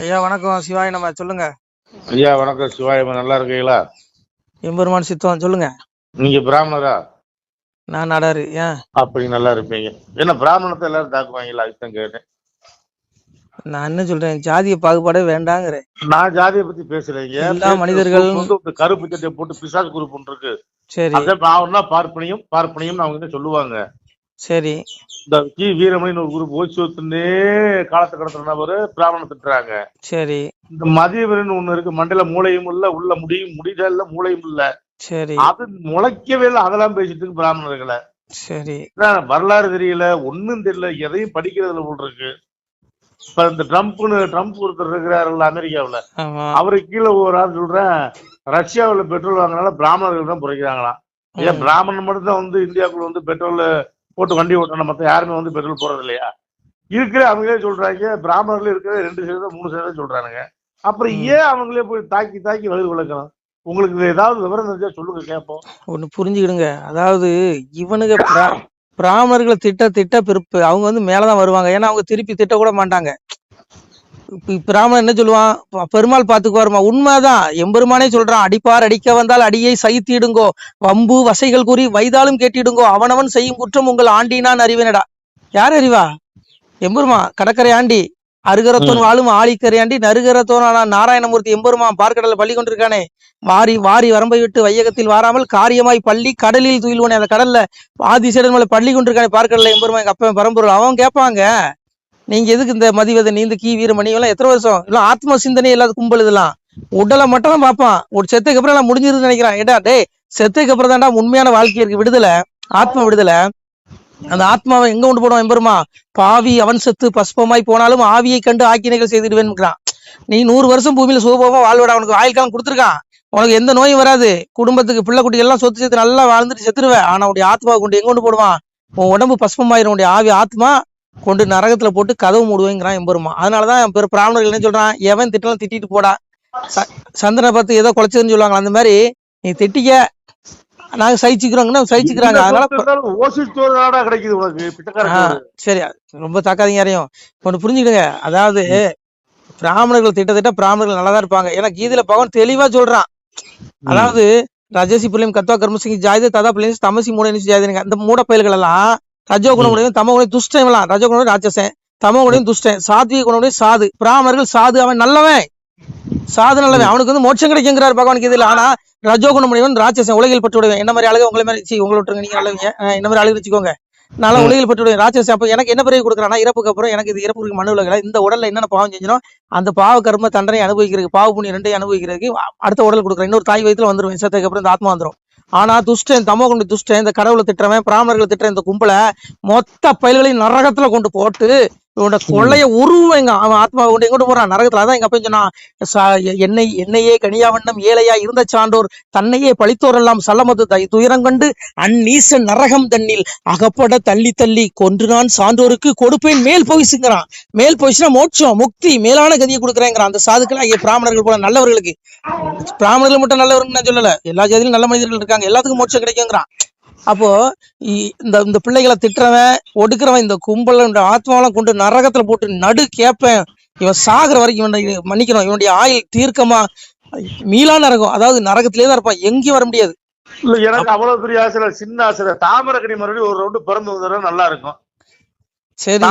ஐயா வணக்கம். சிவாய் நம்ம சொல்லுங்க. ஐயா வணக்கம். சிவாயம்மா நல்லா இருக்கீங்களா? எம்பெருமான் சித்தம் சொல்லுங்க. நீங்க பிராமணரா? நான் நாடாரு. ஏன் அப்படி நல்லா இருப்பீங்க. என்ன பிராமணத்தை எல்லாரும் தாக்குவாங்களா? அதுதான் கேட்டேன். நான் என்ன சொல்றேன், ஜாதிய பாகுபாடே வேண்டாங்கிறேன். நான் ஜாதியை பத்தி பேசுறேங்க. எல்லா மனிதர்கள் கருப்பு சட்டை போட்டு பிசாசு குரூப் ஒன்று இருக்கு. சரி அதே பாவம்னா பார்ப்பனியும் பார்ப்பனியும் அவங்க என்ன சொல்லுவாங்க. சரி. இந்த கி வீரமணின்னு ஒரு குரூப் ஓய்சோத்துனே காலத்தை கடத்துற நபரு பிராமண திட்டுறாங்க. சரி. இந்த மதியவரன் ஒண்ணு இருக்கு, மண்டையில மூளையும் இல்ல, உள்ள முடியல மூளையும் இல்ல. சரி. அது முளைக்கவே இல்லை, அதெல்லாம் பேசிட்டு இருக்கு பிராமணர்களை. சரி. வரலாறு தெரியல, ஒன்னும் தெரியல, எதையும் படிக்கிறதுல போல் இருக்கு. இப்ப இந்த ட்ரம்ப் ஒருத்தர் இருக்கிறாருல்ல அமெரிக்காவுல, அவருக்கு கீழே ஒரு ஆள் சொல்றேன், ரஷ்யாவுல பெட்ரோல் வாங்கினால பிராமணர்கள் தான் புரைக்கிறாங்களாம். ஏன் பிராமணன் மட்டும் தான் இந்தியாவுக்குள்ள பெட்ரோல் போட்டு வண்டி ஓட்டணும், மத்த யாருமே பெட்ரோல் போறது இல்லையா? இருக்கிற அவங்களே சொல்றாங்க, பிராமணர்கள் இருக்கிற 2% 3% சொல்றானுங்க. அப்புறம் ஏன் அவங்களே போய் தாக்கி தாக்கி வயிறு விளக்கணும்? உங்களுக்கு ஏதாவது விவரம் தெரிஞ்சா சொல்லுங்க, கேட்போம். ஒண்ணு புரிஞ்சுக்கிடுங்க. அதாவது இவனுங்க பிராமணர்களை திட்ட பிறப்பு அவங்க மேலதான் வருவாங்க. ஏன்னா அவங்க திருப்பி திட்ட கூட மாட்டாங்க. பிராமணன் என்ன சொல்லுவான், பெருமாள் பாத்துக்குவாருமா. உண்மைதான், எம்பெருமானே சொல்றான், அடிப்பார் அடிக்க வந்தால் அடியை சகித்திடுங்கோ, வம்பு வசைகள் கூறி வைதாலும் கேட்டிடுங்கோ, அவனவன் செய்யும் குற்றம் உங்கள் ஆண்டினான் அறிவேனடா. யார் அறிவா? எம்பெருமா கடற்கரை ஆண்டி, அருகரத்தோன் வாழும் ஆழிக்கரையாண்டி நருகரத்தோனான நாராயணமூர்த்தி எம்பெருமா பார்க்கடல பள்ளி கொண்டிருக்கானே. வாரி வாரி வரம்பை விட்டு வையகத்தில் வாராமல் காரியமாய் பள்ளி கடலில் துயில்வனே. அந்த கடல்ல ஆதிசேடன் மேல பள்ளி கொண்டிருக்கானே பார்க்கடல எம்பெருமா, எங்க அப்பா பரம்பொருள். அவன் கேட்பாங்க, நீங்க எதுக்கு இந்த மதிவதை நீந்த கீ வீரமணி எல்லாம் எத்தனை வருஷம் எல்லாம் ஆத்ம சிந்தனை இல்லாத கும்பல் இதெல்லாம். உடலை மட்டும் தான் பார்ப்பான். ஒரு செத்துக்கு அப்புறம் எல்லாம் முடிஞ்சிருன்னு நினைக்கிறான். ஏடா டே, செத்துக்கு அப்புறம் தான்டா உண்மையான வாழ்க்கை இருக்கு, விடுதலை, ஆத்ம விடுதலை. அந்த ஆத்மாவை எங்க கொண்டு போடுவான் எம்பெருமா? பாவி அவன் செத்து பஸ்பமாய் போனாலும் ஆவியை கண்டு ஆக்கினைகள் செய்திடுவேன்கிறான். நீ 100 வருஷம் பூமியில சுகபோகமா வாழ்வடா, உனக்கு ஆயுள்காலம் கொடுத்துருக்கான், உனக்கு எந்த நோயும் வராது, குடும்பத்துக்கு பிள்ளை குட்டி எல்லாம் சொத்து சேர்த்து நல்லா வாழ்ந்துட்டு செத்துருவேன். ஆனா உடைய ஆத்மாவை கொண்டு எங்க கொண்டு போடுவான்? உன் உடம்பு பஸ்பமாயிரும், உடைய ஆவி ஆத்மா கொண்டு நரகத்துல போட்டு கதவு மூடுவேங்கிறான் எம்பெருமா. அதனாலதான் பிராமணர்கள் என்ன சொல்றான், எவன் திட்டலாம் திட்டிட்டு போடா, சந்திரனை பார்த்து ஏதோ குலைச்சதுன்னு சொல்லுவாங்க. அந்த மாதிரி நீ திட்டிக்க, நாங்க சகிச்சுக்கிறோங்கன்னா சகிச்சுக்கிறாங்க. அதனால சரி, ரொம்ப தாக்காதீங்க யாரையும். ஒண்ணு புரிஞ்சுக்கிடுங்க. அதாவது பிராமணர்கள் திட்ட பிராமணர்கள் நல்லாதான் இருப்பாங்க. ஏன்னா கீதையில பகவான் தெளிவா சொல்றான். அதாவது ரஜசி பிள்ளையும் கத்வா கர்மசிங் ஜாயுத ததா பிள்ளைங்க தமசி மூட ஜாயுதனுங்க. அந்த மூட பயல்கள் எல்லாம் ரஜோ குணமுடையும் தம குணம் துஷ்டம் எல்லாம். ரஜோ குணம் ராட்சசன், தம குணம் துஷ்டன், சாத்விக குணமுடைய சாது. பிராமணர்கள் சாது, அவன் நல்லவன், சாது நல்லவன், அவனுக்கு மோட்சம் கிடைக்குங்கிறார் பகவான் கீதையில. ஆனா ரஜோகுணம் உடையவன் ராட்சசன், உலகில் பட்டு விடுவேன். என்ன மாதிரி அழகு உங்களை மாதிரி உங்களை விட்டுருங்க, நீங்க நல்லவங்க, என்ன மாதிரி அழகு வச்சுக்கோங்க, நல்லா உலகில் பட்டு விடுவேன் ராட்சசன். அப்ப எனக்கு என்ன பிறகு கொடுக்குறானா, இறப்புக்கு அப்புறம் எனக்கு இது இறப்புக்கு மனு உலகில இந்த உடல்ல என்னென்ன பாவம் செஞ்சோம் அந்த பாவ கர்ம தண்டனை அனுபவிக்கிறதுக்கு, பாவ புண்ணியம் ரெண்டையும் அனுபவிக்கிறதுக்கு அடுத்த உடல் கொடுக்குறேன். இன்னொரு தாய் வயிற்றுல வந்துருவேன், செத்ததுக்கு அப்புறம் இந்த ஆத்மா வந்துடும். ஆனா துஷ்டன், தமோ கொண்டு துஷ்டன், இந்த கடவுளை திட்டுறவன், பிராமணர்களை திட்டுற இந்த கும்பலை மொத்த பயல்களையும் நரகத்துல கொண்டு போட்டு இவனோட கொள்ளைய உருவங்க. அவன் ஆத்மாவை கொண்டு எங்கோட்டு போறான்? நரகத்துல. அதான் எங்க அப்ப சொன்னா, என்னையே கனியாவண்ணம் ஏழையா இருந்த சான்றோர் தன்னையே பழித்தோர் எல்லாம் சல்லமது துயரங்கண்டு அந்நீச நரகம் தண்ணில் அகப்பட தள்ளி தள்ளி கொன்று நான் சான்றோருக்கு கொடுப்பேன் மேல் போயிசுங்கிறான். மேல் போயிச்சுன்னா மோட்சம் முக்தி மேலான கதியை கொடுக்குறேங்கிறான். அந்த சாதுக்கள் பிராமணர்கள் போல நல்லவர்களுக்கு, பிராமணர்கள் மட்டும் நல்லவர்கள் நான் சொல்லல, எல்லா ஜாதியிலும் நல்ல மனிதர்கள் இருக்காங்க, எல்லாத்துக்கும் மோட்சம் கிடைக்குங்கிறான். அப்போ இந்த பிள்ளைகளை திட்டுறவன் ஒடுக்குறவன் இந்த கும்பல ஆத்மாவெல்லாம் கொண்டு நரகத்துல போட்டு நடு கேப்பேன். இவன் சாகுற வரைக்கும் இவன் மன்னிக்கணும். இவனுடைய ஆயுள் தீர்க்கமா மீளா நரகம், அதாவது நரகத்திலே தான் இருப்பான், எங்கேயும் வர முடியாது. இல்ல எனக்கு அவ்வளவு பெரிய ஆசை, சின்ன ஆசை. தாமரக்கணி மறுபடியும் ஒரு ரவுண்டு பிறந்து வந்தா நல்லா இருக்கும். சரி,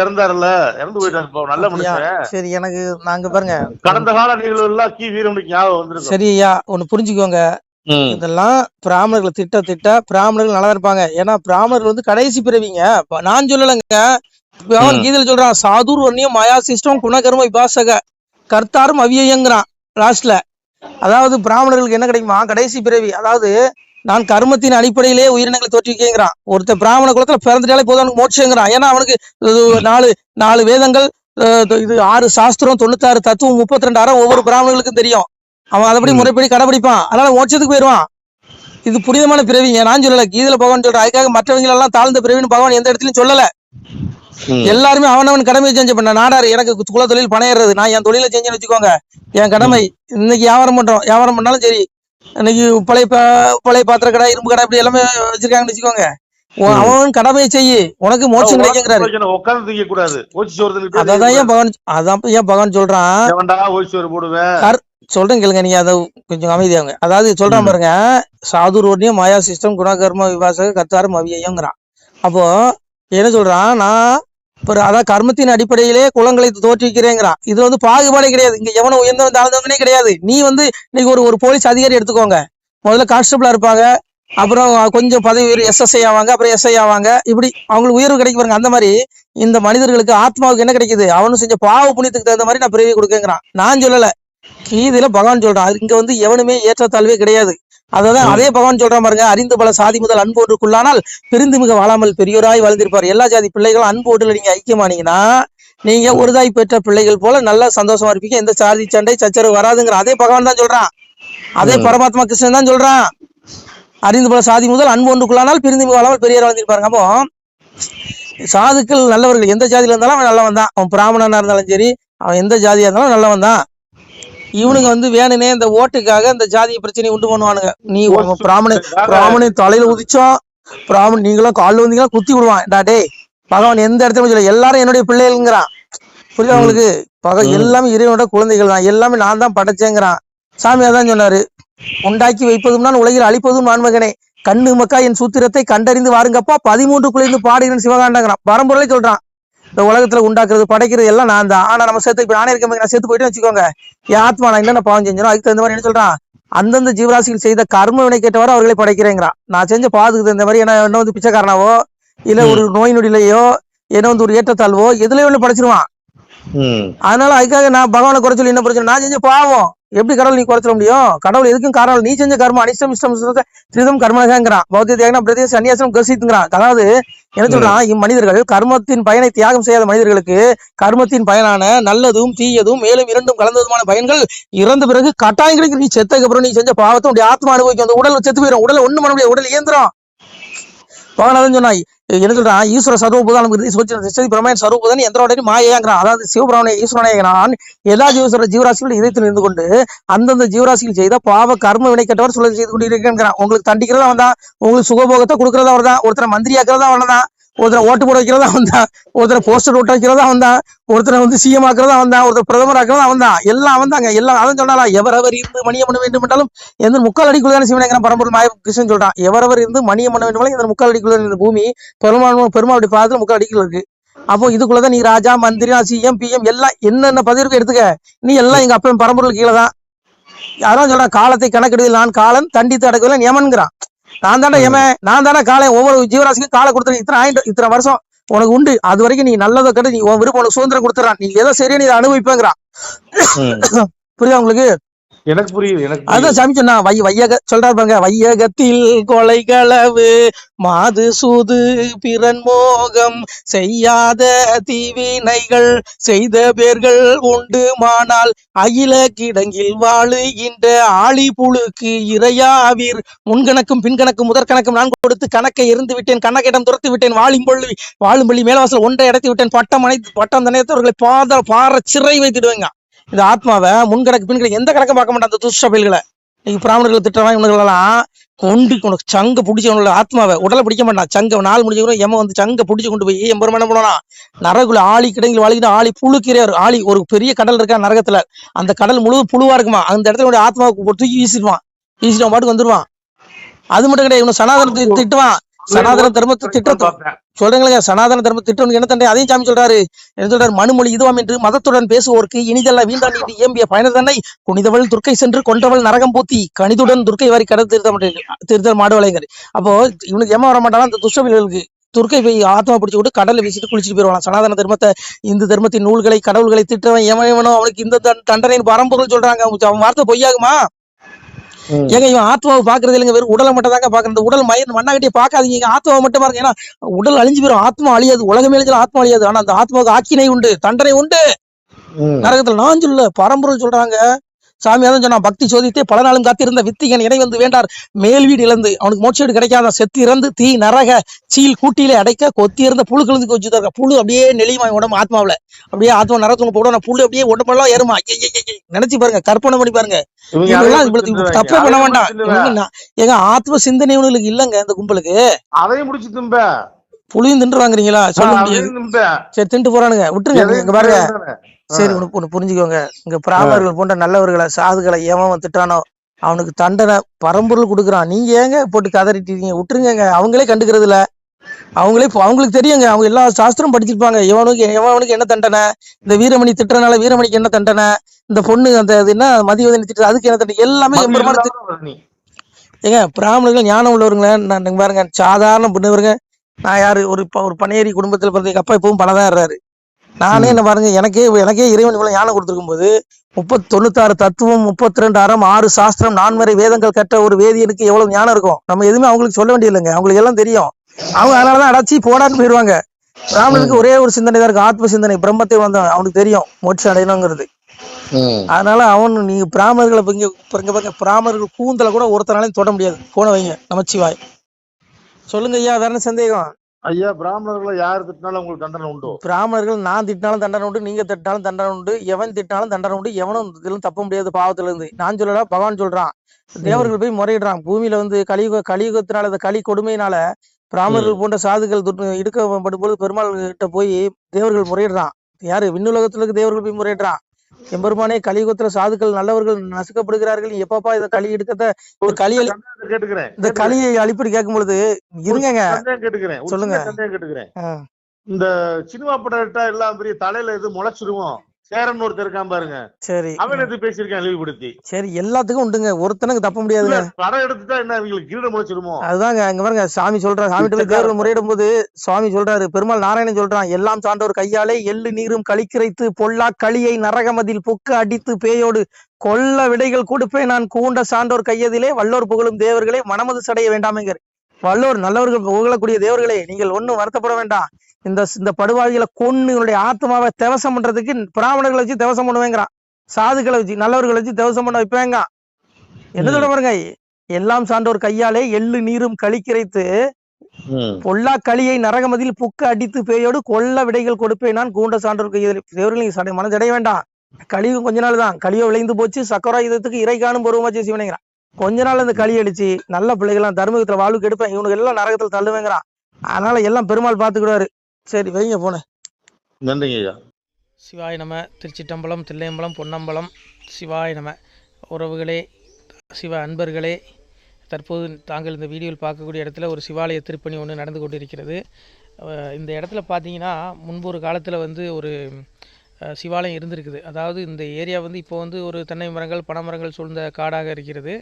இறந்தாருல்ல, இறந்து போயிட்டாரு, நல்ல மனுஷன். சரி, எனக்கு நாங்க பாருங்க கடந்த கால நிகழ்வு எல்லாம் கி வீரமணிக்கு ஞாபகம் வந்துருக்கு. சரியா, ஒண்ணு புரிஞ்சுக்கோங்க. இதெல்லாம் பிராமணர்களை திட்ட பிராமணர்கள் நல்லா இருப்பாங்க. ஏன்னா பிராமணர்கள் கடைசி பிறவிங்க. நான் சொல்லலைங்க, கீதையில சொல்றான், சாதுர் வன்னியம் மாயா சிஸ்டம் குணகர்ம விபாசக கர்த்தாரும் அவியங்கிறான் லாஸ்ட்ல. அதாவது பிராமணர்களுக்கு என்ன கிடைக்குமா? கடைசி பிறவி. அதாவது நான் கர்மத்தின் அடிப்படையிலே உயிரினங்களை தோற்றுவிக்கிறான். ஒருத்தர் பிராமண குலத்துல பிறந்துட்டாலே போதும் அவனுக்கு மோட்சங்கிறான். ஏன்னா அவனுக்கு 4 வேதங்கள், இது 6 சாஸ்திரம், 96 தத்துவம், 32 அறம் ஒவ்வொரு பிராமணர்களுக்கும் தெரியும். அவன் அதைப்படி முறைப்படி கடைபிடிப்பான், அதனால மோட்சத்துக்கு போயிடுவான். இது புனிதமான பிறவிங்க. நான் சொல்லல, கீதையில பகவான் சொல்றேன். அதுக்காக மற்றவங்க எல்லாம் தாழ்ந்த பிறவின்னு பகவான் எந்த இடத்துலயும் சொல்லல. எல்லாருமே அவனவன் கடமையை செஞ்சு பண்ண. நாடாரு எனக்கு குல தொழில் பணம் ஏறுறது, நான் என் தொழிலை செஞ்சுன்னு வச்சுக்கோங்க, என் கடமை. இன்னைக்கு வியாபாரம் பண்றோம், வியாபாரம் பண்ணாலும் சரி, இன்னைக்கு பழைய பாத்திர கடை, இரும்பு கடை, இப்படி எல்லாமே வச்சிருக்காங்கன்னு வச்சுக்கோங்க. அவன் கடமையை செய்யு, உனக்கு மோட்சம் கிடைக்குங்கிறாரு. உட்கார்ந்து திங்க கூடாது, அதான் ஏன் பகவான் சொல்றான். சொல்றேன் கேளுங்க, நீங்க அதை கொஞ்சம் அமைதியாங்க. அதாவது சொல்றான் பாருங்க, சாதுரோன்யம் மாயா சிஸ்டம் குணகர்ம விபாசக கத்தாரம் அவியங்கிறான். அப்போ என்ன சொல்றான், நான் அதான் கர்மத்தின் அடிப்படையிலே குலங்களை தோற்றுவிக்கிறேங்கிறான். இது வந்து பாகுபாடே கிடையாது. இங்க எவனும் உயர்ந்தவன் தாழ்ந்தவனே கிடையாது. நீ வந்து இன்னைக்கு ஒரு போலீஸ் அதிகாரி எடுத்துக்கோங்க. முதல்ல கான்ஸ்டபிளா இருப்பாங்க, அப்புறம் கொஞ்சம் பதவி உயர்வு SSI ஆவாங்க, அப்புறம் SI ஆவாங்க. இப்படி அவங்களுக்கு உயர்வு கிடைக்க பாருங்க. அந்த மாதிரி இந்த மனிதர்களுக்கு ஆத்மாவுக்கு என்ன கிடைக்குது, அவனு செஞ்ச பாவ புண்ணியத்துக்கு தகுந்த மாதிரி நான் பிறவி கொடுக்கேங்கிறான். நான் சொல்லல, கீதையில பகவான் சொல்றான். இங்க வந்து எவனுமே ஏற்றத்தாழ்வே கிடையாது. அதான் அதே பகவான் சொல்றான் பாருங்க, அறிந்து பல சாதி முதல் அன்பு ஒன்றுக்குள்ளானால் பிரிந்து மிக வாழாமல் பெரியோராய் வாழ்ந்திருப்பார். எல்லா ஜாதி பிள்ளைகளும் அன்பு ஒன்றுல நீங்க ஐக்கியமானீங்கன்னா நீங்க ஒரு தாய் பெற்ற பிள்ளைகள் போல நல்லா சந்தோஷமா இருப்பீங்க. எந்த சாதி சண்டை சச்சரவு வராதுங்கிற அதே பகவான் தான் சொல்றான். அதே பரமாத்மா கிருஷ்ணன் தான் சொல்றான். அறிந்து பல சாதி முதல் அன்பு ஒன்றுக்குள்ளானால் பிரிந்து மிக வாழாமல் பெரியோர் வாழ்ந்திருப்பாருங்க. அப்போ சாதுக்கள் நல்லவர்கள், எந்த ஜாதியில இருந்தாலும் அவன் நல்லவன் தான். அவன் பிராமணனா இருந்தாலும் சரி, அவன் எந்த ஜாதியா இருந்தாலும் நல்லவன் தான். இவனுங்க வந்து வேணுனே இந்த ஓட்டுக்காக இந்த ஜாதிய பிரச்சனையை உண்டு பண்ணுவானுங்க. நீ பிராமண தலையில உதிச்சோம், பிராமணன் நீங்களும் காலில் வந்தீங்கன்னா குத்தி விடுவான். டே பகவான் எந்த இடத்துல சொல்ல, எல்லாரும் என்னுடைய பிள்ளைகள்ங்கிறான். புரியுதா உங்களுக்கு? எல்லாமே இறைவனோட குழந்தைகள் தான், எல்லாமே நான் தான் படைச்சேங்கிறான். சாமி அதான் சொன்னாரு, உண்டாக்கி வைப்பதும் நான் உலகில் அழிப்பதும் நான் மகனே, கண்ணு மக்கா என் சூத்திரத்தை கண்டறிந்து வாருங்கப்பா 13 குளிர்ந்து பாடுகிறேன் சிவகாண்டாங்கிறான். பரம்பொருளை சொல்றான். இந்த உலகத்துல உண்டாக்குறது படைக்கிறது எல்லாம் நான் தான். ஆனா நம்ம சேர்த்து இப்ப நானே இருக்க, நான் சேர்த்து போயிட்டு வச்சுக்கோங்க, என் ஆத்மா நான் என்னென்ன பாவம் செஞ்சோம் அதுக்கு தகுந்த மாதிரி என்ன சொல்றான், அந்தந்த ஜீவராசிகள் செய்த கர்ம வினை கேட்டவாறு அவர்களை படைக்கிறேங்கிறான். நான் செஞ்ச பாதுக்கு தகுந்த மாதிரி என்ன வந்து பிச்சைக்காரனாவோ இல்ல ஒரு நோய் நொடியிலையோ என்ன வந்து ஒரு ஏற்றத்தாழ்வோ எதுலயோ ஒண்ணு படைச்சிருவான். அதனால அதுக்காக நான் பகவானை குறை சொல்லி என்ன பிரச்சனை, நான் செஞ்ச பாவம் எப்படி கடவுள் நீ குறைச்சிட முடியும்? கடவுள் எதுக்கும் காரணம், நீ செஞ்ச கர்மம் அனிஷ்டம் இஷ்டம் திரிதம் கர்மங்கிறான். பௌத்த தியாகம் பிரதேச சன்னியாசம் கசித்துங்கிறான். அதாவது என்ன சொல்றான், இம்மனிதர்கள் கர்மத்தின் பயனை தியாகம் செய்யாத மனிதர்களுக்கு கர்மத்தின் பயனான நல்லதும் தீயதும் மேலும் இரண்டும் கலந்ததுமான பயன்கள் இறந்த பிறகு கட்டாயம் கிடைக்கும். நீ செத்ததுக்கு அப்புறம் நீ செஞ்ச பாவத்தை உடைய ஆத்மா அனுபவிக்கும். அந்த உடல் செத்து போயிடும். உடல் ஒண்ணு பண்ண முடியாது, உடல் இயந்திரம். பகவான் சொன்னாய் என்ன சொல்றான், ஈஸ்வர சர்வபூதானம் பிரமேன் சர்வபூதன் எந்திரோட மாயேங்கிறான். அதாவது சிவபிரமண ஈஸ்வரனான் எல்லா ஜீவராசிகளும் இதயத்தில் இருந்து கொண்டு அந்தந்த ஜீவராசிகள் செய்த பாவ கர்ம வினை கட்டவர் சொல்ல செய்து கொண்டு இருக்கிறான். உங்களுக்கு தண்டிக்கிறதா வந்தான், உங்களுக்கு சுகபோகத்தை கொடுக்கறதா அவர்தான், ஒருத்தரை மந்திரியாக்குறதா அவன்தான், ஒருத்தரை ஓட்டு போட வைக்கிறதா வந்தான், ஒருத்தரை போஸ்டர் ஓட்ட வைக்கிறதா வந்தான், ஒருத்தரை வந்து CM ஆக்குறதா வந்தான், ஒருத்தர் பிரதமர் ஆக்குறதா வந்தான். எல்லாம் வந்தாங்க. எல்லாம் அதான் சொன்னாலா, எவரவர் இருந்து மணியம் பண்ண வேண்டும் என்றாலும் எந்த முக்கால் அடிக்குள்ளான சிவனேங்கிற பரம்பொருள் மாய கிருஷ்ணன் சொல்றான். எவரவர் இருந்து மணியம் பண்ண வேண்டும் இந்த முக்கால் அடிக்குள்ள இந்த பூமி பெருமாளுடைய பாதத்துல முக்கால் அடிக்குள்ள இருக்கு. அப்போ இதுக்குள்ளதான் நீ ராஜா மந்திரி CM PM எல்லாம் என்னென்ன பதவி இருக்கு எடுத்துக்க, நீ எல்லாம் எங்க அப்பன் பரம்பொருள் கீழே தான். யாரும் சொல்றான், காலத்தை கணக்கெடுவில் நான் காலன் தண்டித்து அடக்குவதில் யமன்கிறான். நான் தானே யமன், நான் தானே காலை. ஒவ்வொரு ஜீவராசிக்கும் காலை கொடுத்துறேன். இத்தனை வருஷம் உனக்கு உண்டு, அது வரைக்கும் நீ நல்லதை கட்டு, நீ உன் விருப்பம் உனக்கு சுதந்திரம் கொடுத்துறான், நீ எதோ சரியா நீ இதை அனுபவிப்பேங்கிறான். புரியுதா உங்களுக்கு? எனக்கு புரியுது. அதான் சாமி சொன்னா சொல்றாரு பாருங்க, வையகத்தில் கொலை களவு மாது சூது பிறன் மோகம் செய்யாத தீவினைகள் செய்த பேர்கள் உண்டுமானால் அகில கிடங்கில் வாழுகின்ற ஆளி புழுக்கு இறையாவீர் முன்கணக்கும் பின்கணக்கும் முதற்கணக்கும் நான் கொடுத்து கணக்கை இருந்து விட்டேன், கணக்கிடம் துரத்து விட்டேன், வாழும்பள்ளி மேலவாசல் ஒன்றை அடைத்து விட்டேன், பட்டம் தனையத்தவர்களை பார சிறை வைத்துடுவேங்க. இந்த ஆத்மாவை முன்கணக்கு பின்கணக்கு எந்த கணக்கும் பார்க்க மாட்டான். அந்த துஷ்டபைல்களை இன்னைக்கு பிராமணர்கள் திட்டமா இவனுங்களெல்லாம் கொண்டு உனக்கு சங்க பிடிச்சவங்கள ஆத்மாவை உடலை பிடிக்க மாட்டான். சங்க நாள் முடிஞ்சவங்களும் எம வந்து சங்க பிடிச்சு கொண்டு போய் எம்பெருமான் என்ன பண்ணுவானா, நரகுல ஆளி கிடங்கில் வாழ்கிட்டு ஆளி புழுக்கிறார். ஆளி ஒரு பெரிய கடல் இருக்கா நரகத்துல, அந்த கடல் முழுவதும் புழுவா இருக்குமா, அந்த இடத்துல ஆத்மாவுக்கு தூக்கி வீசிடுவான் பாட்டுக்கு வந்துருவான். அது மட்டும் கிடையாது, இவனு சனாதனத்தை திட்டுவான். சனாதன தர்மத்தை திட்டத்தை சொல்றீங்களா, சனாதன தர்ம திட்டம் என்ன தண்டை அதையும் சாமி சொல்றாரு. என்ன சொல்றாரு, மனுமொழி இதுவாம் என்று மதத்துடன் பேசுவோருக்கு இனிதல்ல வீண்டான் நீட்டி ஏம்பிய பயண தன்னை குனிதவள் துர்க்கை சென்று கொண்டவள் நரகம் பூத்தி கணிதுடன் துர்க்கை வாரி கடல் திருத்தல் மாடுவலைங்கிறது. அப்போ இவனுக்கு ஏமா வர மாட்டானா, அந்த துஷ்டவில்களுக்கு துர்க்கை போய் ஆத்மா பிடிச்சு விட்டு கடலை வீசிட்டு குளிச்சுட்டு போயிடுவான். சனாதன தர்மத்தை இந்து தர்மத்தின் நூல்களை கடவுள்களை திட்டவன் ஏமனோ அவனுக்கு இந்த தண்டனை பரம்பொருள் சொல்றாங்க. அவன் வார்த்தை பொய்யாகுமா? ஏங்க இவன் ஆத்மாவை பாக்குறது இல்லைங்க, வெறும் உடலை மட்டும் தாங்க பாக்குறது. உடல் மண்ணாகட்டியே பாக்காதீங்க, ஆத்மாவை மட்டும் பாருங்க. ஏன்னா உடல் அழிஞ்சு போயிடும், ஆத்மா அழியாது. உலகமே அழிஞ்சாலும் ஆத்மா அழியாது. ஆனா அந்த ஆத்மாவுக்கு ஆக்கினை உண்டு, தண்டனை உண்டு நரகத்துல. நான் சொல்ல பரம்பொருள் சொல்றாங்க. சாமி அதான் சொன்னா, பக்தி சோதித்தே பல நாளும் காத்திருந்த வித்திகன் இணை வந்து வேண்டார் மேல் வீடு இழந்து. அவனுக்கு மோட்ச வீடு கிடைக்காத, செத்து இறந்து தீ நரக சீல் கூட்டிலே அடைக்க கொத்தி இருந்த புழு கிழந்து வச்சுருக்க. புழு அப்படியே நெளியுமா உடம்பு ஆத்மாவில, அப்படியே ஆத்மா நரத்துவங்க போட புழு அப்படியே உடம்பெல்லாம் ஏறுமா. நினைச்சு பாருங்க, கற்பனை பண்ணி பாருங்க. தப்பே பண்ண வேண்டாம். ஏங்க ஆத்ம சிந்தனை இவனுக்கு இல்லங்க இந்த கும்பலுக்கு. அதையும் முடிச்சு தும்ப புளியும் தின்று வாங்குறீங்களா? சொல்ல முடியாது. சரி தின்ட்டு போறானுங்க, விட்டுருங்க. இங்க பாருங்க, சரி ஒண்ணு புரிஞ்சுக்கோங்க. இங்க பிராமணர்கள் போன்ற நல்லவர்களை சாதுகளை எவன் திட்டானோ அவனுக்கு தண்டனை பரம்பொருள் கொடுக்குறான். நீங்க ஏங்க போட்டு கதறிட்டீங்க? விட்டுருங்க. அவங்களே கண்டுக்கிறது இல்ல. அவங்களுக்கு தெரியுங்க, அவங்க எல்லா சாஸ்திரம் படிச்சிருப்பாங்க. எவனுக்கு என்ன தண்டனை, இந்த வீரமணி திட்டுறனால வீரமணிக்கு என்ன தண்டனை, இந்த பொண்ணு அந்த என்ன மதிவதனி திட்டு அதுக்கு என்ன தண்டனை, எல்லாமே எம்பெருமான. ஏங்க பிராமணர்கள் ஞானம் உள்ளவருங்களே. நான் பாருங்க, சாதாரண பண்ணவருங்க. நான் யாரு, ஒரு பனையேறி குடும்பத்துல பிறந்த எங்க அப்பா இப்பவும் பலதான் இருறாரு. நானே என்ன பாருங்க, எனக்கே இறைவன் இவ்வளவு ஞானம் கொடுத்துருக்கும் போது 96 தத்துவம் 32 அறம் 6 சாஸ்திரம் 4 வேதங்கள் கட்ட ஒரு வேதியனுக்கு எவ்வளவு ஞானம் இருக்கும். நம்ம எதுவுமே அவங்களுக்கு சொல்ல வேண்டிய இல்லைங்க, அவங்களுக்கு எல்லாம் தெரியும். அவங்க அதனாலதான் அடைச்சி போடான்னு போயிடுவாங்க. பிராமணனுக்கு ஒரே ஒரு சிந்தனை தான் இருக்கும், ஆத்ம சிந்தனை. பிரம்மத்தை வந்தவன் அவனுக்கு தெரியும் மோட்சம் அடையணுங்கிறது. அதனால நீங்க பிராமணர்களை பாருங்க, பிராமணர்கள் கூந்தல கூட ஒருத்தனாலையும் தொட முடியாது. போன வைங்க. நமச்சிவாய். சொல்லுங்க ஐயா, வேற என்ன சந்தேகம்? ஐயா, பிராமணர்களை யார் திட்டினாலும் உங்களுக்கு தண்டனை உண்டு? பிராமணர்கள் நான் திட்டினாலும் தண்டனை உண்டு, நீங்க திட்டினாலும் தண்டனை உண்டு, எவன் திட்டினாலும் தண்டனை உண்டு. எவனும் இதெல்லாம் தப்ப முடியாது பாவத்துல இருந்து. நான் சொல்லல, பகவான் சொல்றான். தேவர்கள் போய் முறையிடுறான். பூமியில வந்து கலியுகத்தினால, இந்த களி கொடுமையினால பிராமணர்கள் போன்ற சாதுகள் இடுக்கப்படும் போது பெருமாள் கிட்ட போய் தேவர்கள் முறையிடுறான். யாரு? விண்ணுலகத்துல இருக்க தேவர்கள் போய் முறையிடுறான். எம்பெருமானே, கலியுகத்துல சாதுக்கள் நல்லவர்கள் நசுக்கப்படுகிறார்கள், எப்பப்பா இதை களி எடுக்கத இந்த களியை அழிப்படி கேட்கும் பொழுது இருங்க. சொல்லுங்க. இந்த சினிமா படம் எல்லாம் பெரிய தலையில எது முளைச்சிருவோம், சேரன் ஒருத்தர் இருக்கான் பாருங்க. சரி, அவன் எது பேசியிருக்கான் இழிவுபடுத்தி. சரி, எல்லாத்துக்கும் உண்டுங்க, ஒருத்தனுக்கு தப்ப முடியாதுங்க. படம் எடுத்துட்டா என்ன அவங்களுக்கு கிரீடம் முளைச்சிருமோ? அதுதாங்க. அங்க பாருங்க, சாமி சொல்றாரு. சாமிகிட்ட போய் தேவர்கள் முறையிடும் போது சுவாமி சொல்றாரு, பெருமாள் நாராயணன் சொல்றான், எல்லாம் சான்றோர் கையாலே எள்ளு நீரும் களிக்கிரைத்து பொல்லா களியை நரகமதில் புக்க அடித்து பேயோடு கொல்ல விடைகள் கொடுப்பேன் நான் கூண்ட சான்றோர் கையதிலே வல்லோர் புகழும் தேவர்களே மனமது சடைய வேண்டாமேங்கர். வல்லோர் நல்லவர்கள் புகழக்கூடிய தேவர்களே, நீங்கள் ஒன்னும் வருத்தப்பட வேண்டாம். இந்த படுவாவிகளை கொன்னு என்னுடைய ஆத்மாவை தேவசம் பண்றதுக்கு பிராமணர்களை வச்சு தேவசம் பண்ணுவேங்கிறான். சாதுக்களை வச்சு நல்லவர்களை வச்சு தேவசம் பண்ண வைப்பேங்க. என்ன சொல்ல பாருங்க, எல்லாம் சான்றோர் கையாலே எள்ளு நீரும் களிக்கிரைத்து பொல்லா களியை நரகமதில் புக்க அடித்து பேயோடு கொல்ல விடைகள் கொடுப்பேன் நான் கூண்ட சான்றோர் கையில். தேவர்கள் மனதடைய வேண்டாம். கலியும் கொஞ்ச நாள் தான். கலியோ விளைந்து போச்சு, சக்கரா இதத்துக்கு இறை காணும் பருவமாச்சு சிவனைங்கிறான். கொஞ்ச நாள் அந்த களி அடிச்சு நல்ல பிள்ளைகள்லாம் தர்மகத்துல வாழ்வுக்கு எடுப்பேன், இவனுக்கு எல்லாம் நரகத்துல தள்ளுவேங்கிறான். அதனால எல்லாம் பெருமாள் பாத்துக்கிடுவாரு. சரி வைங்க போன. நன்றிங்க ஐயா. சிவாய நம. திருச்சிட்டம்பலம், தில்லையம்பலம், பொன்னம்பலம். சிவாய நம. உறவுகளே, சிவ அன்பர்களே, தற்போது தாங்கள் இந்த வீடியோவில் பார்க்கக்கூடிய இடத்துல ஒரு சிவாலய திருப்பணி ஒன்று நடந்து கொண்டிருக்கிறது. இந்த இடத்துல பார்த்தீங்கன்னா முன்பு ஒரு காலத்தில் வந்து ஒரு சிவாலயம் இருந்திருக்குது. அதாவது இந்த ஏரியா வந்து இப்போ வந்து ஒரு தென்னை மரங்கள் பனைமரங்கள் சூழ்ந்த காடாக இருக்கிறது.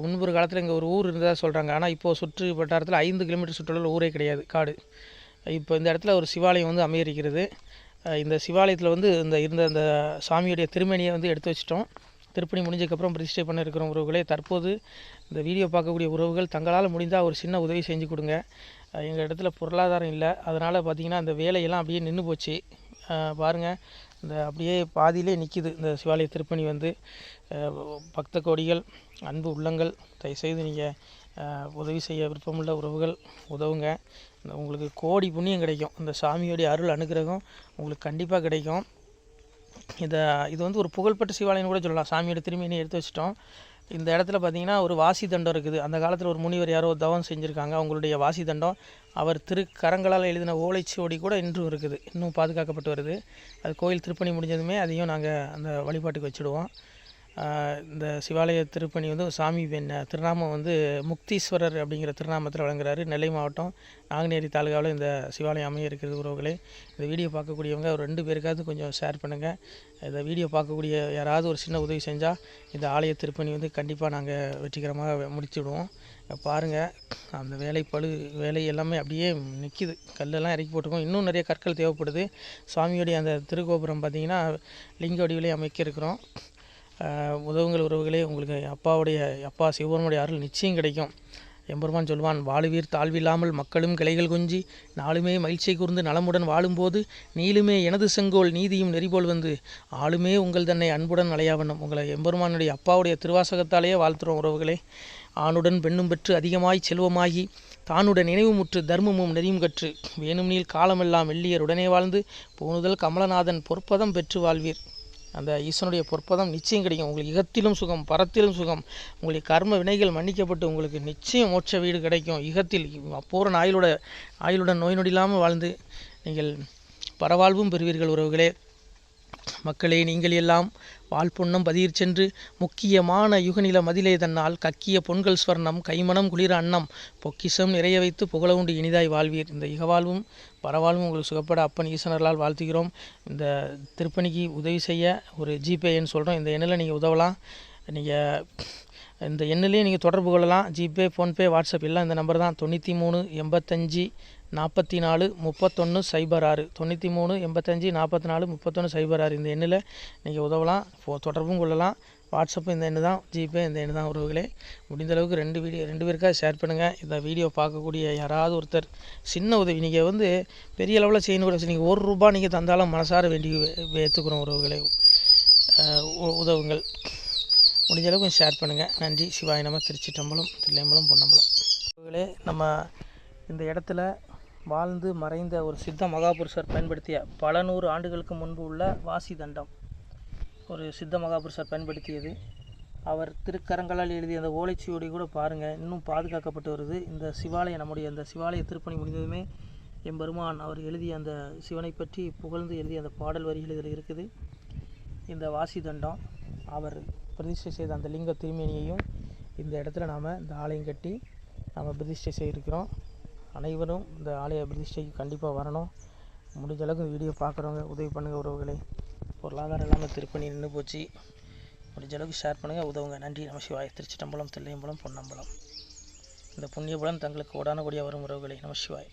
முன்பொரு காலத்தில் இங்கே ஒரு ஊர் இருந்ததாக சொல்கிறாங்க. ஆனால் இப்போது சுற்று வட்டாரத்தில் 5 கிலோமீட்டர் சுற்றுலா ஊரே கிடையாது, காடு. இப்போ இந்த இடத்துல ஒரு சிவாலயம் வந்து அமையிருக்கிறது. இந்த சிவாலயத்தில் வந்து இருந்த அந்த சாமியுடைய திருமணியை வந்து எடுத்து வச்சிட்டோம். திருப்பணி முடிஞ்சதுக்கப்புறம் பிரதிஷ்டை பண்ண இருக்கிற உறவுகளே, தற்போது இந்த வீடியோ பார்க்கக்கூடிய உறவுகள் தங்களால் முடிந்தால் ஒரு சின்ன உதவி செஞ்சு கொடுங்க. எங்கள் இடத்துல பொருளாதாரம் இல்லை, அதனால் பார்த்திங்கன்னா அந்த வேலையெல்லாம் அப்படியே நின்று போச்சு. பாருங்கள், இந்த அப்படியே பாதியிலே நிற்கிது இந்த சிவாலய திருப்பணி வந்து. பக்த கோடிகள், அன்பு உள்ளங்கள், தயவுசெய்து நீங்கள் உதவி செய்ய விருப்பமுள்ள உறவுகள் உதவுங்க. உங்களுக்கு கோடி புண்ணியம் கிடைக்கும். இந்த சாமியோடைய அருள் அனுகிரகம் உங்களுக்கு கண்டிப்பாக கிடைக்கும். இது வந்து ஒரு புகழ்பெற்ற சிவாலயம்னு கூட சொல்லலாம். சாமியோட திருமணியை எடுத்து வச்சிட்டோம். இந்த இடத்துல பார்த்திங்கன்னா ஒரு வாசி தண்டம் இருக்குது. அந்த காலத்தில் ஒரு முனிவர் யாரோ தவம் செஞ்சுருக்காங்க. அவங்களுடைய வாசி தண்டம் அவர் திருக்கரங்களால் எழுதின ஓலைச்சுவடி கூட இன்றும் இருக்குது, இன்னும் பாதுகாக்கப்பட்டு வருது. அது கோயில் திருப்பணி முடிஞ்சதுமே அதையும் நாங்கள் அந்த வழிபாட்டுக்கு வச்சுடுவோம். இந்த சிவாலய திருப்பணி வந்து சாமி திருநாமம் வந்து முக்தீஸ்வரர் அப்படிங்கிற திருநாமத்தில் வழங்குறாரு. நெல்லை மாவட்டம் நாங்குநேரி தாலுகாவில் இந்த சிவாலயம் அமைய இருக்கிறது. உறவுகளே, இந்த வீடியோ பார்க்கக்கூடியவங்க ஒரு 2 பேருக்காவது கொஞ்சம் ஷேர் பண்ணுங்கள். இந்த வீடியோ பார்க்கக்கூடிய யாராவது ஒரு சின்ன உதவி செஞ்சால் இந்த ஆலய திருப்பணி வந்து கண்டிப்பாக நாங்கள் வெற்றிகரமாக முடிச்சுடுவோம். பாருங்கள், அந்த வேலை எல்லாமே அப்படியே நிற்கிது. கல்லெல்லாம் இறக்கி போட்டிருக்கோம். இன்னும் நிறைய கற்கள் தேவைப்படுது. சுவாமியோடைய அந்த திருக்கோபுரம் பார்த்திங்கன்னா லிங்க வடிவிலே அமைக்க இருக்கிறோம். உதவுங்கள் உறவுகளே. உங்களுக்கு அப்பா சிவபெருமானுடைய அருள் நிச்சயம் கிடைக்கும். எம்பெருமான் சொல்வான், வாழுவீர் தாழ்வில்லாமல் மக்களும் கிளைகள் கொஞ்சி நாளுமே மகிழ்ச்சியை கூர்ந்து நலமுடன் வாழும்போது நீளுமே எனது செங்கோல் நீதியும் நெறிபோல் வந்து ஆளுமே உங்கள் தன்னை அன்புடன் அலையாவண்ணம். உங்களை எம்பெருமானுடைய அப்பாவுடைய திருவாசகத்தாலேயே வாழ்த்துறோம் உறவுகளே. ஆணுடன் பெண்ணும் பெற்று அதிகமாய் செல்வமாகி தானுடன் நினைவுமுற்று தர்மமும் நெறியும் கற்று வேணும் நீள் காலமெல்லாம் வெள்ளியர் உடனே வாழ்ந்து போனுதல் கமலநாதன் பொற்பதம் பெற்று வாழ்வீர். அந்த ஈசனுடைய பொற்பதம் நிச்சயம் கிடைக்கும். உங்களுக்கு இகத்திலும் சுகம் பரத்திலும் சுகம். உங்களுக்கு கர்ம வினைகள் மன்னிக்கப்பட்டு உங்களுக்கு நிச்சயம் மோட்ச வீடு கிடைக்கும். இகத்தில் பூரண ஆயுளுடன் நோய் நொடி இல்லாமல் வாழ்ந்து நீங்கள் பரவாழ்வும் பெறுவீர்கள் உறவுகளே. மக்களே, நீங்கள் எல்லாம் வாழ்பொன்னம் பதியிற் சென்று முக்கியமான யுகநில மதிலே தன்னால் கக்கிய பொன்கள் ஸ்வர்ணம் கைமணம் குளிர அன்னம் பொக்கிஷம் நிறைய வைத்து புகழ உண்டு இனிதாய் வாழ்வீர். இந்த இகவாழ்வும் பரவாழ்வும் உங்களுக்கு சுகப்பட அப்பன் ஈசனர்களால் வாழ்த்துகிறோம். இந்த திருப்பணிக்கு உதவி செய்ய ஒரு ஜிபே எண் சொல்கிறோம். இந்த எண்ணில் நீங்கள் உதவலாம். நீங்கள் இந்த எண்ணிலே நீங்கள் தொடர்பு கொள்ளலாம். ஜிபே, ஃபோன்பே, வாட்ஸ்அப் எல்லாம் இந்த நம்பர் தான். 93 85 44 31 06 93 85 44 31 06 இந்த எண்ணில் நீங்கள் உதவலாம். தொடர்பும் கொள்ளலாம். வாட்ஸ்அப்பும் இந்த எண்ணு தான், ஜிபே இந்த எண்ணு தான் உறவுகளே. முடிந்த அளவுக்கு ரெண்டு பேருக்காக ஷேர் பண்ணுங்கள். இந்த வீடியோ பார்க்கக்கூடிய யாராவது ஒருத்தர் சின்ன உதவி நீங்கள் பெரிய அளவில் செய்யணும் கூட, நீங்கள் ₹1 நீங்கள் தந்தாலும் மனசார வேண்டி ஏற்றுக்கிறோம் உறவுகளே. உதவுங்கள். முடிஞ்ச அளவுக்கு ஷேர் பண்ணுங்கள். நன்றி. சிவாய நம. திருச்சிற்றம்பலம், தில்லையம்பலம், பொன்னம்பலம். உறவுகளே, நம்ம இந்த இடத்துல வாழ்ந்து மறைந்த ஒரு சித்த மகாபுருஷர் பயன்படுத்திய பல 100 ஆண்டுகளுக்கு முன்பு உள்ள வாசி தண்டம் ஒரு சித்த மகாபுருஷர் பயன்படுத்தியது. அவர் திருக்கரங்களால் எழுதிய அந்த ஓலைச்சுவடி கூட பாருங்கள், இன்னும் பாதுகாக்கப்பட்டு வருது. இந்த சிவாலயம், நம்முடைய அந்த சிவாலய திருப்பணி முடிந்ததுமே எம்பெருமான் அவர் எழுதிய அந்த சிவனை பற்றி புகழ்ந்து எழுதிய அந்த பாடல் வரிகள் இதில் இருக்குது. இந்த வாசி தண்டம் அவர் பிரதிஷ்டை செய்த அந்த லிங்க திருமேனியையும் இந்த இடத்துல நாம் இந்த ஆலயம் கட்டி நாம் பிரதிஷ்டை செய்திருக்கிறோம். அனைவரும் இந்த ஆலய பிரதிஷ்டைக்கு கண்டிப்பாக வரணும். முடிஞ்ச அளவுக்கு வீடியோ பார்க்குறவங்க உதவி பண்ணுங்கள் உறவுகளை. பொருளாதாரம் இல்லாமல் திருப்பணி நின்று போச்சு. முடிஞ்ச அளவுக்கு ஷேர் பண்ணுங்கள், உதவுங்க. நன்றி. நம சிவாய. திருச்சிற்றம்பலம், தில்லையம்பலம், பொன்னம்பலம். இந்த புண்ணிய பலன் தங்களுக்கு உடான கூடிய வரும் உறவுகளை. நம சிவாய்.